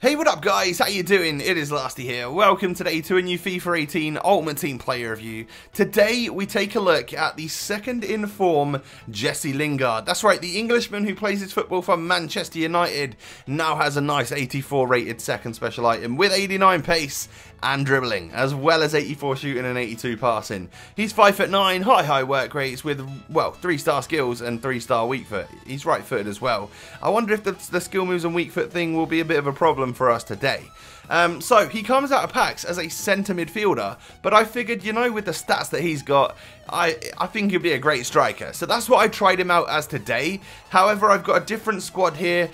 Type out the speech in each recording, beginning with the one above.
Hey, what up guys, how you doing? It is Lasty here. Welcome today to a new FIFA 18 Ultimate Team player review. Today we take a look at the second in form Sif Lingard. That's right, the Englishman who plays his football for Manchester United now has a nice 84 rated second special item with 89 pace and dribbling, as well as 84 shooting and 82 passing. He's 5'9", high work rates with, well, 3-star skills and 3-star weak foot. He's right footed as well. I wonder if the skill moves and weak foot thing will be a bit of a problem for us today. So he comes out of packs as a centre midfielder, but I figured, you know, with the stats that he's got, I think he'd be a great striker. So that's what I tried him out as today. However, I've got a different squad here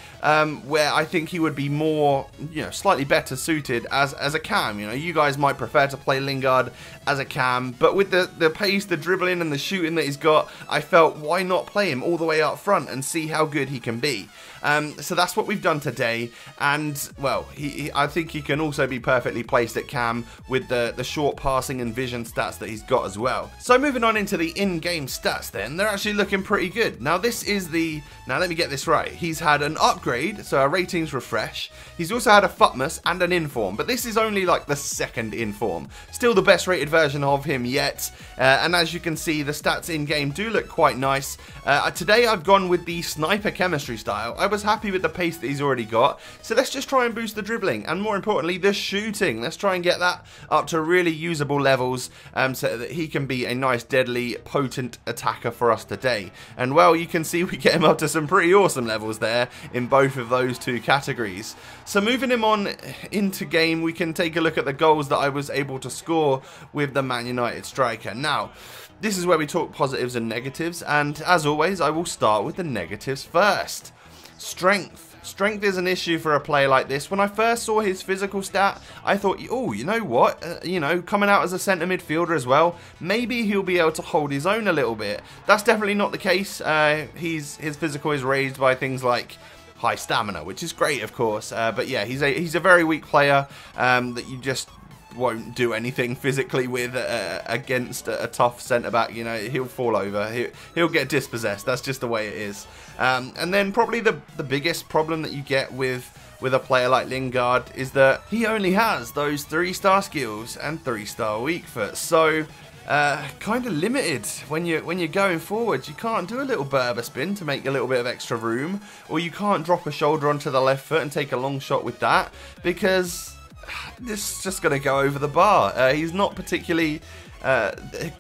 where I think he would be more, you know, slightly better suited as a cam. You know, you guys might prefer to play Lingard as a cam, but with the pace, the dribbling and the shooting that he's got, I felt why not play him all the way up front and see how good he can be. So that's what we've done today, and well, I think he can also be perfectly placed at cam with the short passing and vision stats that he's got as well. So moving on into the in-game stats then, they're actually looking pretty good. Now this is now let me get this right, he's had an upgrade, so our ratings refresh, he's also had a FUTWIZ and an inform, but this is only like the second inform. Still the best rated version of him yet, and as you can see the stats in-game do look quite nice. Today I've gone with the sniper chemistry style. I was happy with the pace that he's already got, so let's just try and boost the dribbling and more importantly the shooting. Let's try and get that up to really usable levels so that he can be a nice deadly potent attacker for us today. And well, you can see we get him up to some pretty awesome levels there in both of those two categories. So moving him on into game, we can take a look at the goals that I was able to score with the Man United striker. Now this is where we talk positives and negatives, and as always I will start with the negatives first. Strength. Strength is an issue for a player like this. When I first saw his physical stat, I thought, oh, you know what? You know, coming out as a centre midfielder as well, maybe he'll be able to hold his own a little bit. That's definitely not the case. His physical is raised by things like high stamina, which is great, of course. But yeah, he's a very weak player that you just won't do anything physically with against a tough centre-back. You know, he'll fall over, he'll get dispossessed, that's just the way it is. And then probably the biggest problem that you get with a player like Lingard is that he only has those 3-star skills and 3-star weak foot, so kind of limited when you're going forward. You can't do a little Berber spin to make a little bit of extra room, or you can't drop a shoulder onto the left foot and take a long shot with that, because this is just going to go over the bar. He's not particularly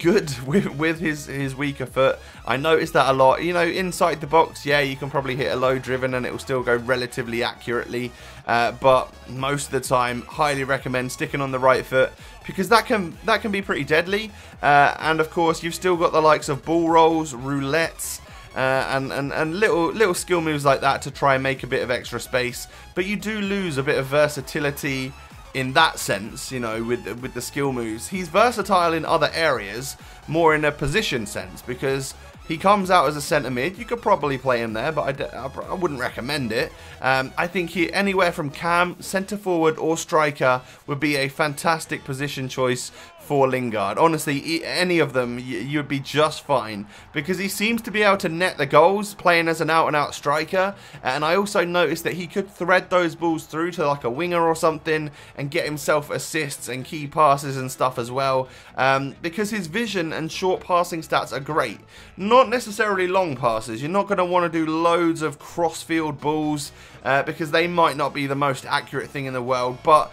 good with his weaker foot. I noticed that a lot. You know, inside the box, yeah, you can probably hit a low driven and it will still go relatively accurately. But most of the time, highly recommend sticking on the right foot, because that can be pretty deadly. And of course, you've still got the likes of ball rolls, roulettes, and little skill moves like that to try and make a bit of extra space. But you do lose a bit of versatility in that sense, you know, with the skill moves. He's versatile in other areas, more in a position sense, because he comes out as a centre mid. You could probably play him there, but I wouldn't recommend it. I think anywhere from cam, centre forward or striker would be a fantastic position choice for Lingard. Honestly, any of them, you'd be just fine, because he seems to be able to net the goals playing as an out-and-out striker. And I also noticed that he could thread those balls through to like a winger or something and get himself assists and key passes and stuff as well, because his vision and short passing stats are great. Not necessarily long passes. You're not going to want to do loads of cross-field balls because they might not be the most accurate thing in the world, but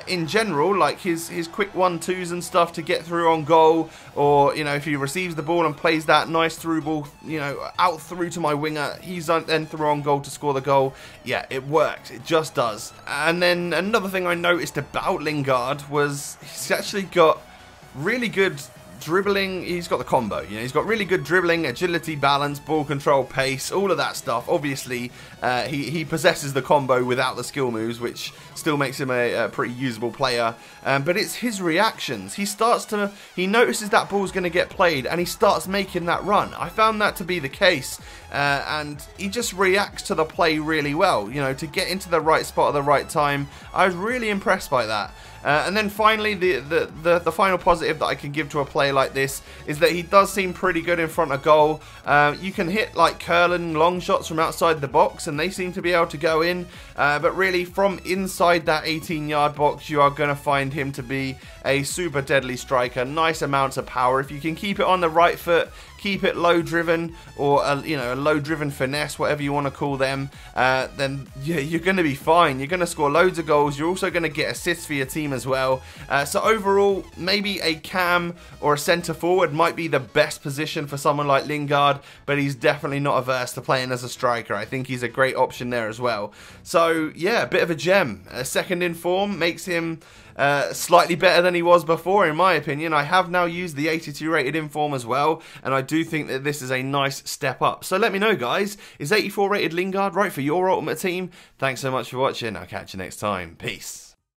in general, like his quick 1-2s and stuff to get through on goal, or you know, if he receives the ball and plays that nice through ball, you know, out through to my winger, he's then through on goal to score the goal. Yeah, it works, it just does. And then another thing I noticed about Lingard was he's actually got really good dribbling. He's got the combo, you know, he's got really good dribbling, agility, balance, ball control, pace, all of that stuff. Obviously he possesses the combo without the skill moves, which still makes him a pretty usable player, but it's his reactions. He notices that ball's going to get played and he starts making that run. I found that to be the case, and he just reacts to the play really well, you know, to get into the right spot at the right time. I was really impressed by that. And then finally, the final positive that I can give to a player player like this is that he does seem pretty good in front of goal. You can hit like curling long shots from outside the box and they seem to be able to go in, but really from inside that 18-yard box you are going to find him to be a super deadly striker. Nice amounts of power. If you can keep it on the right foot, keep it low driven, or a low driven finesse, whatever you want to call them, then yeah, you're going to be fine. You're going to score loads of goals. You're also going to get assists for your team as well. So overall, maybe a cam or a centre forward might be the best position for someone like Lingard, but he's definitely not averse to playing as a striker. I think he's a great option there as well. So yeah, a bit of a gem. A second in form makes him slightly better than he was before, in my opinion. I have now used the 82 rated inform as well, and I do think that this is a nice step up. So let me know, guys, is 84 rated Lingard right for your ultimate team? Thanks so much for watching. I'll catch you next time. Peace.